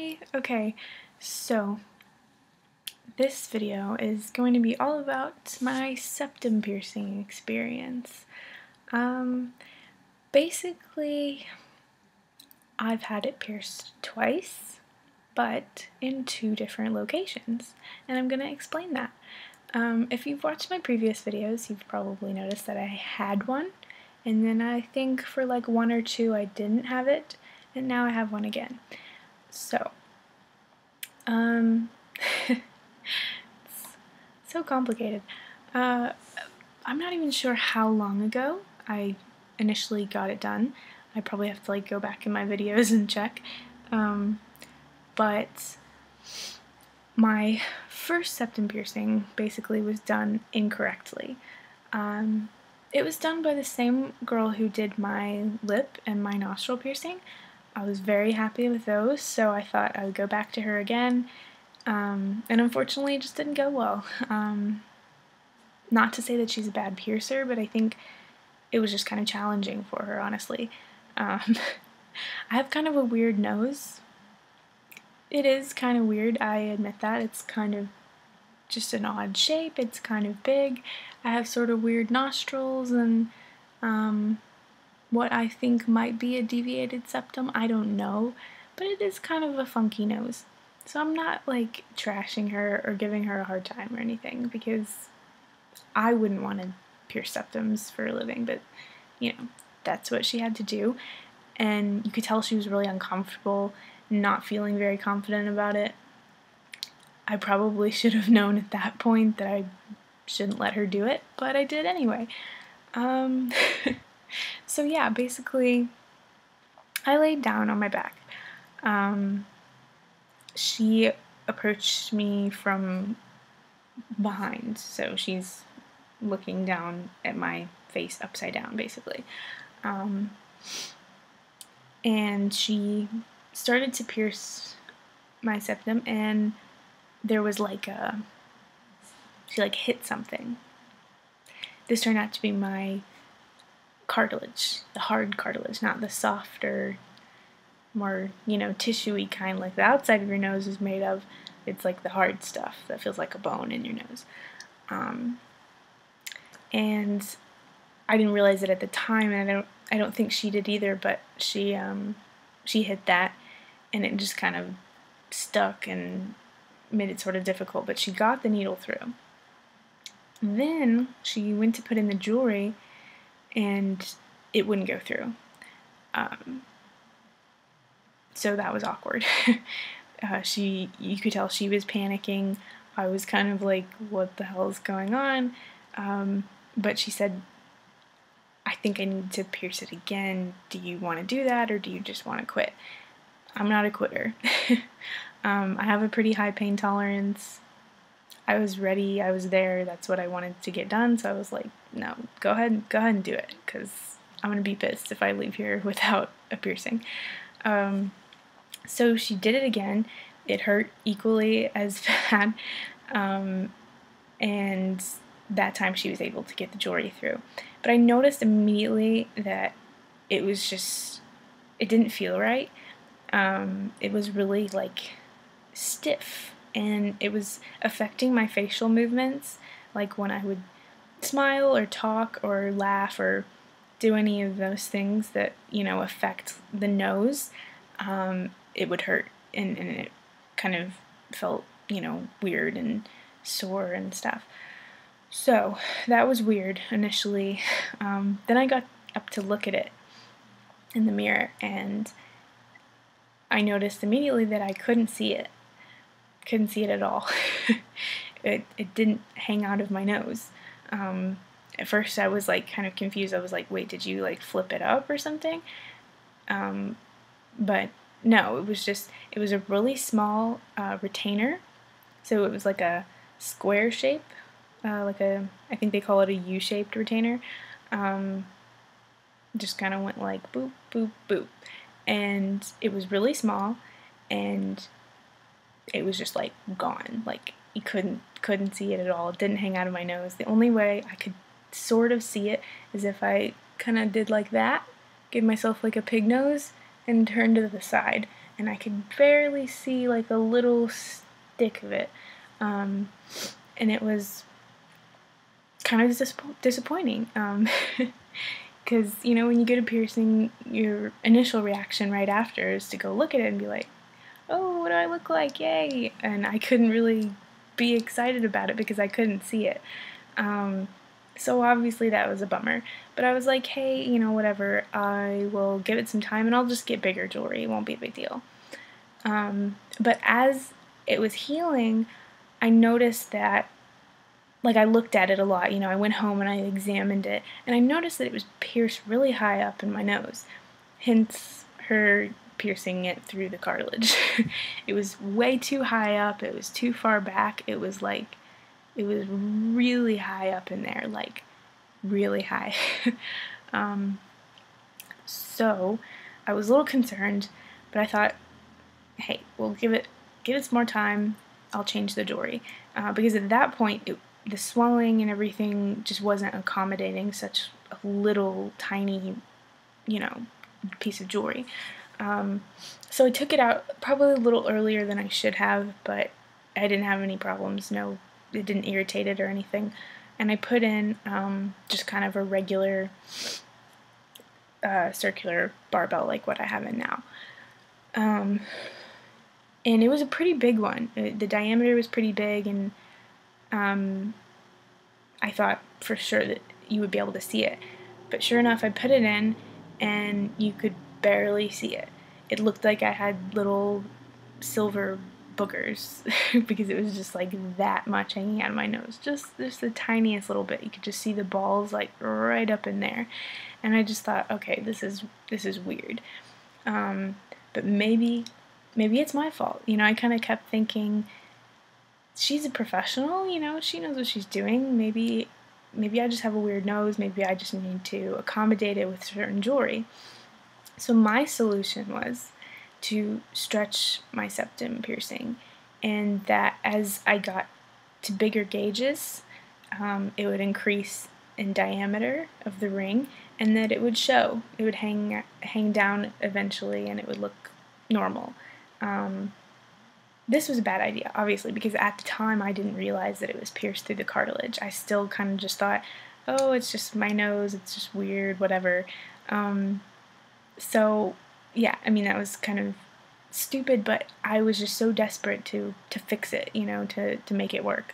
Hi! Okay, so this video is going to be all about my septum piercing experience. Basically, I've had it pierced twice, but in two different locations, and I'm going to explain that. If you've watched my previous videos, you've probably noticed that I had one, and then I think for like one or two I didn't have it, and now I have one again. So, it's so complicated. I'm not even sure how long ago I initially got it done. I probably have to like go back in my videos and check. But my first septum piercing basically was done incorrectly. It was done by the same girl who did my lip and my nostril piercing. I was very happy with those, so I thought I would go back to her again, and unfortunately it just didn't go well. Not to say that she's a bad piercer, but I think it was just kind of challenging for her, honestly. I have kind of a weird nose. It is kind of weird, I admit that. It's kind of just an odd shape, it's kind of big. I have sort of weird nostrils and what I think might be a deviated septum, I don't know, but it is kind of a funky nose. So I'm not like trashing her or giving her a hard time or anything, because I wouldn't want to pierce septums for a living, but you know, that's what she had to do. And you could tell she was really uncomfortable, not feeling very confident about it. I probably should have known at that point that I shouldn't let her do it, but I did anyway. So yeah, basically, I laid down on my back. She approached me from behind, so she's looking down at my face upside down, basically. And she started to pierce my septum, and there was like she like hit something. This turned out to be my cartilage, the hard cartilage, not the softer, more, you know, tissuey kind like the outside of your nose is made of. It's like the hard stuff that feels like a bone in your nose. And I didn't realize it at the time, and I don't think she did either, but she hit that, and it just kind of stuck and made it sort of difficult, but she got the needle through. Then she went to put in the jewelry, and it wouldn't go through. So that was awkward. You could tell she was panicking. I was kind of like, what the hell is going on? But she said, I think I need to pierce it again. Do you want to do that, or do you just want to quit? I'm not a quitter. I have a pretty high pain tolerance. I was ready, I was there, that's what I wanted to get done, so I was like, no, go ahead and do it, because I'm going to be pissed if I leave here without a piercing. So she did it again. It hurt equally as bad, and that time she was able to get the jewelry through. But I noticed immediately that it didn't feel right. It was really like stiff, and it was affecting my facial movements, like when I would smile or talk or laugh or do any of those things that, you know, affect the nose, it would hurt, and it kind of felt, you know, weird and sore and stuff. So that was weird initially. Then I got up to look at it in the mirror, and I noticed immediately that I couldn't see it. Couldn't see it at all. It didn't hang out of my nose. At first I was like kind of confused. I was like, wait, did you like flip it up or something? But no, it was a really small retainer. So it was like a square shape, I think they call it a U-shaped retainer. Just kind of went like boop, boop, boop. And it was really small, and it was just like gone. Like you couldn't see it at all. It didn't hang out of my nose. The only way I could sort of see it is if I kind of did like that, give myself like a pig nose, and turned to the side. and I could barely see like a little stick of it, and it was kind of disappointing, because you know, when you get a piercing, your initial reaction right after is to go look at it and be like, oh, what do I look like, yay, and I couldn't really be excited about it because I couldn't see it. So obviously that was a bummer, but I was like, hey, you know, whatever, I will give it some time and I'll just get bigger jewelry, it won't be a big deal. But as it was healing, I noticed that, like, I looked at it a lot, you know, I went home and I examined it, and I noticed that it was pierced really high up in my nose, hence her piercing it through the cartilage. It was way too high up, it was too far back, it was like, it was really high up in there, like, really high. So, I was a little concerned, but I thought, hey, we'll give it some more time, I'll change the jewelry. Because at that point, the swelling and everything just wasn't accommodating such a little tiny, you know, piece of jewelry. So I took it out probably a little earlier than I should have, but I didn't have any problems. No, it didn't irritate it or anything. And I put in just kind of a regular circular barbell like what I have in now. And it was a pretty big one. The diameter was pretty big, and I thought for sure that you would be able to see it. But sure enough, I put it in, and you could barely see it. It looked like I had little silver boogers because it was just like that much hanging out of my nose. Just the tiniest little bit. You could just see the balls like right up in there. And I just thought, okay, this is weird. But maybe it's my fault. You know, I kind of kept thinking, she's a professional, you know, she knows what she's doing. Maybe I just have a weird nose. Maybe I just need to accommodate it with certain jewelry. So my solution was to stretch my septum piercing, and that as I got to bigger gauges, it would increase in diameter of the ring, and that it would show. It would hang down eventually, and it would look normal. This was a bad idea, obviously, because at the time I didn't realize that it was pierced through the cartilage. I still kind of just thought, oh, it's just my nose, it's just weird, whatever. So, yeah, I mean, that was kind of stupid, but I was just so desperate to fix it, you know, to make it work.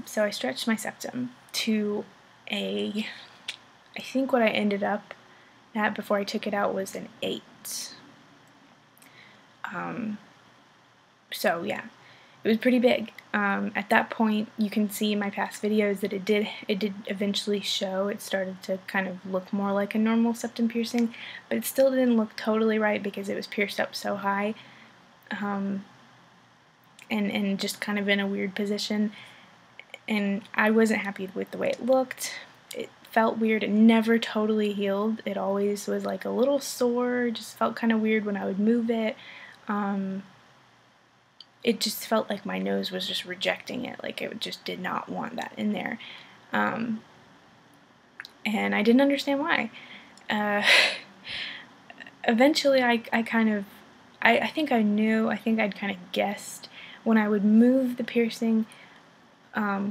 So I stretched my septum to I think what I ended up at before I took it out was an 8. So yeah, it was pretty big. At that point, you can see in my past videos that it did eventually show. It started to kind of look more like a normal septum piercing, but it still didn't look totally right because it was pierced up so high, and just kind of in a weird position. And I wasn't happy with the way it looked. It felt weird. It never totally healed. It always was like a little sore. It just felt kind of weird when I would move it. It just felt like my nose was just rejecting it, like it just did not want that in there. And I didn't understand why. Eventually I think I knew, I think I'd kind of guessed when I would move the piercing,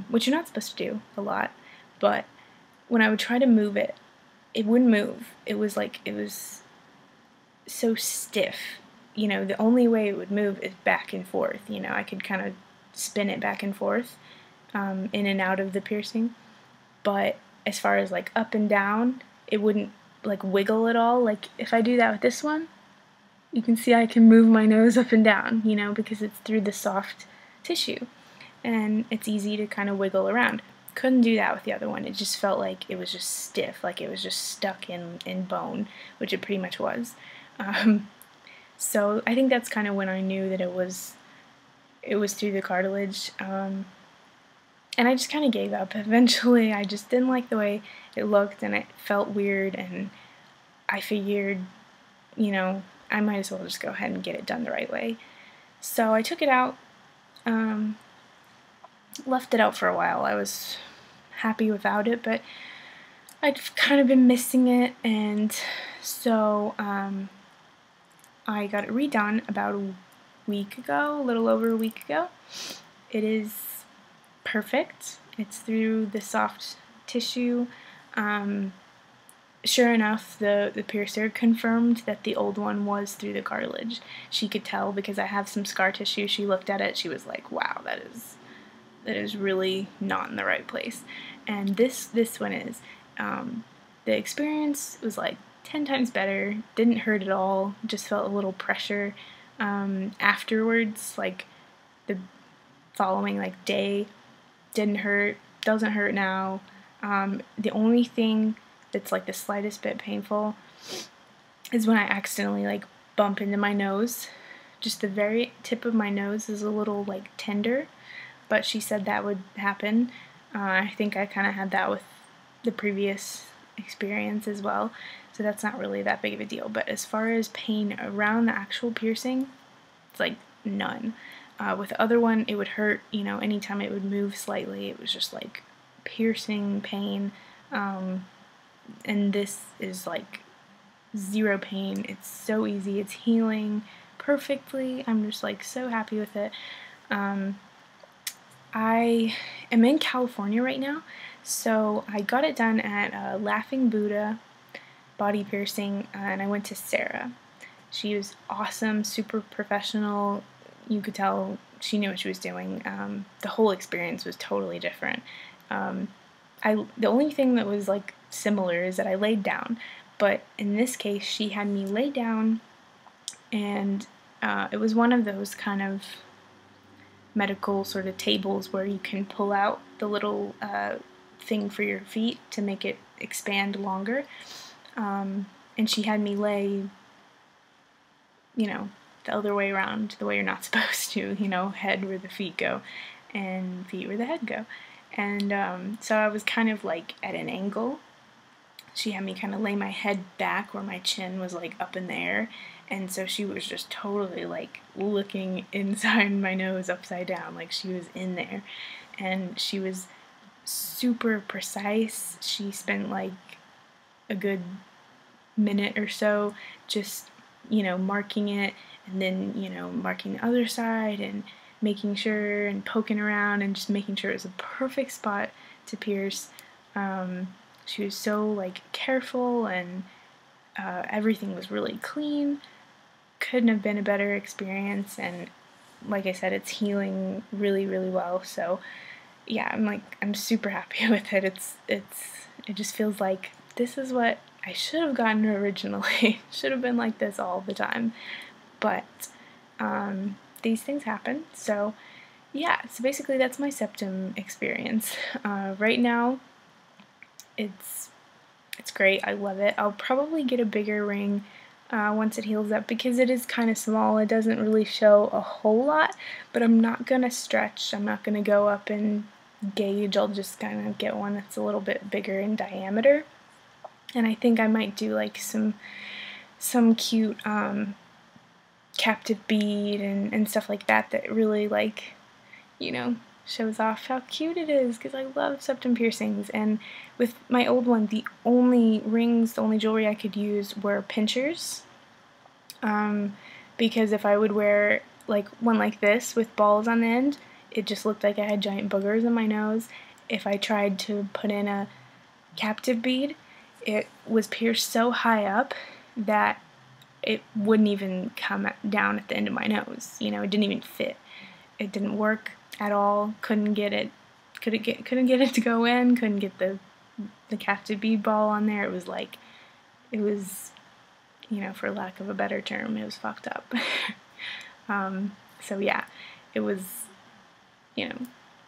which you're not supposed to do a lot, but when I would try to move it, it wouldn't move. It was like, it was so stiff. You know, the only way it would move is back and forth. You know, I could kind of spin it back and forth, in and out of the piercing. But as far as like up and down, it wouldn't like wiggle at all. Like if I do that with this one, you can see I can move my nose up and down, you know, because it's through the soft tissue. And it's easy to kind of wiggle around. Couldn't do that with the other one. It just felt like it was just stiff, like it was just stuck in bone, which it pretty much was. So I think that's kind of when I knew that it was through the cartilage, and I just kind of gave up. Eventually, I just didn't like the way it looked, and it felt weird, and I figured, you know, I might as well just go ahead and get it done the right way. So I took it out, left it out for a while. I was happy without it, but I'd kind of been missing it, and so I got it redone about a week ago, a little over a week ago. It is perfect. It's through the soft tissue. Sure enough, the piercer confirmed that the old one was through the cartilage. She could tell because I have some scar tissue. She looked at it, she was like, wow, that is really not in the right place. And this one is. The experience was like 10 times better, didn't hurt at all, just felt a little pressure afterwards, like the following like day didn't hurt, doesn't hurt now. The only thing that's like the slightest bit painful is when I accidentally like bump into my nose. Just the very tip of my nose is a little like tender, but she said that would happen. I think I kind of had that with the previous experience as well, so that's not really that big of a deal. But as far as pain around the actual piercing, it's like none. With the other one, it would hurt, you know, anytime it would move slightly. It was just like piercing pain. And this is like zero pain. It's so easy. It's healing perfectly. I'm just like so happy with it. I am in California right now, so I got it done at Laughing Buddha Body Piercing, and I went to Sarah. She was awesome, super professional. You could tell she knew what she was doing. The whole experience was totally different. The only thing that was like similar is that I laid down, but in this case she had me lay down, and it was one of those kind of medical sort of tables where you can pull out the little thing for your feet to make it expand longer, and she had me lay, you know, the other way around, the way you're not supposed to, you know, head where the feet go and feet where the head go. And so I was kind of like at an angle. She had me kind of lay my head back where my chin was like up in the air, and so she was just totally like looking inside my nose upside down, like she was in there, and she was super precise. She spent like a good minute or so just, you know, marking it, and then, you know, marking the other side and making sure and poking around and just making sure it was a perfect spot to pierce. She was so like careful, and everything was really clean. Couldn't have been a better experience, and like I said, it's healing really, really well. So yeah, I'm super happy with it. It just feels like this is what I should have gotten originally. Should have been like this all the time, but these things happen. So yeah, so basically that's my septum experience. Right now, it's great. I love it. I'll probably get a bigger ring once it heals up, because it is kind of small. It doesn't really show a whole lot, but I'm not gonna stretch. I'm not gonna go up and gauge. I'll just kind of get one that's a little bit bigger in diameter, and I think I might do like some cute captive bead and stuff like that that really, like, you know, shows off how cute it is, because I love septum piercings. And with my old one, the only rings, the only jewelry I could use were pinchers, because if I would wear like one like this with balls on the end, it just looked like I had giant boogers in my nose. If I tried to put in a captive bead, it was pierced so high up that it wouldn't even come down at the end of my nose. You know, it didn't even fit. It didn't work at all. Couldn't get it to go in. Couldn't get the captive bead ball on there. It was like, it was, you know, for lack of a better term, it was fucked up. So yeah, it was, you know,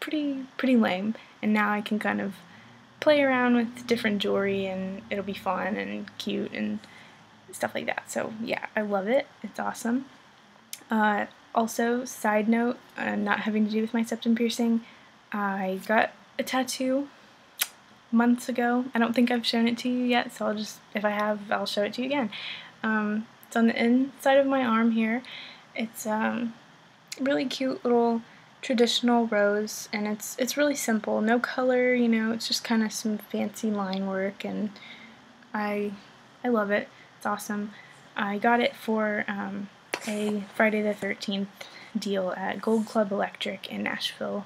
pretty lame. And now I can kind of play around with different jewelry, and it'll be fun and cute and stuff like that. So yeah, I love it. It's awesome. Also, side note, not having to do with my septum piercing, I got a tattoo months ago. I don't think I've shown it to you yet, so if I have, I'll show it to you again. It's on the inside of my arm here. It's really cute little traditional rose, and it's really simple, no color, you know, it's just kind of some fancy line work, and I love it. It's awesome. I got it for a Friday the 13th deal at Gold Club Electric in Nashville.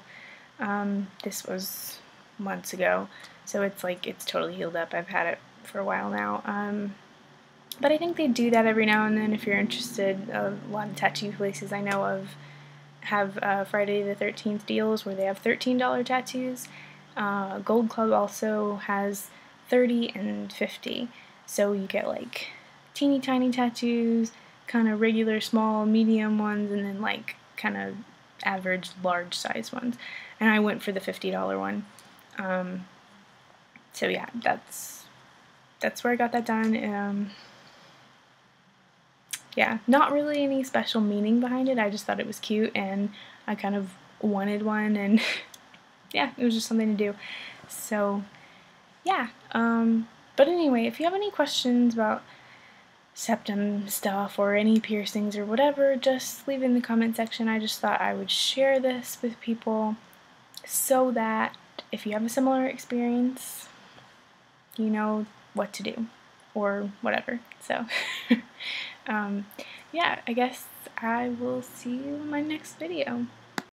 This was months ago, so it's totally healed up. I've had it for a while now. But I think they do that every now and then if you're interested. A lot of tattoo places I know of have Friday the 13th deals where they have $13 tattoos. Gold Club also has 30 and 50, so you get like teeny tiny tattoos, kind of regular small medium ones, and then like kind of average large size ones. And I went for the $50 one. So yeah, that's where I got that done. Yeah, not really any special meaning behind it. I just thought it was cute and I kind of wanted one, and yeah, it was just something to do. So yeah, but anyway, if you have any questions about septum stuff or any piercings or whatever, just leave it in the comment section. I just thought I would share this with people so that if you have a similar experience, you know what to do or whatever. So yeah, I guess I will see you in my next video.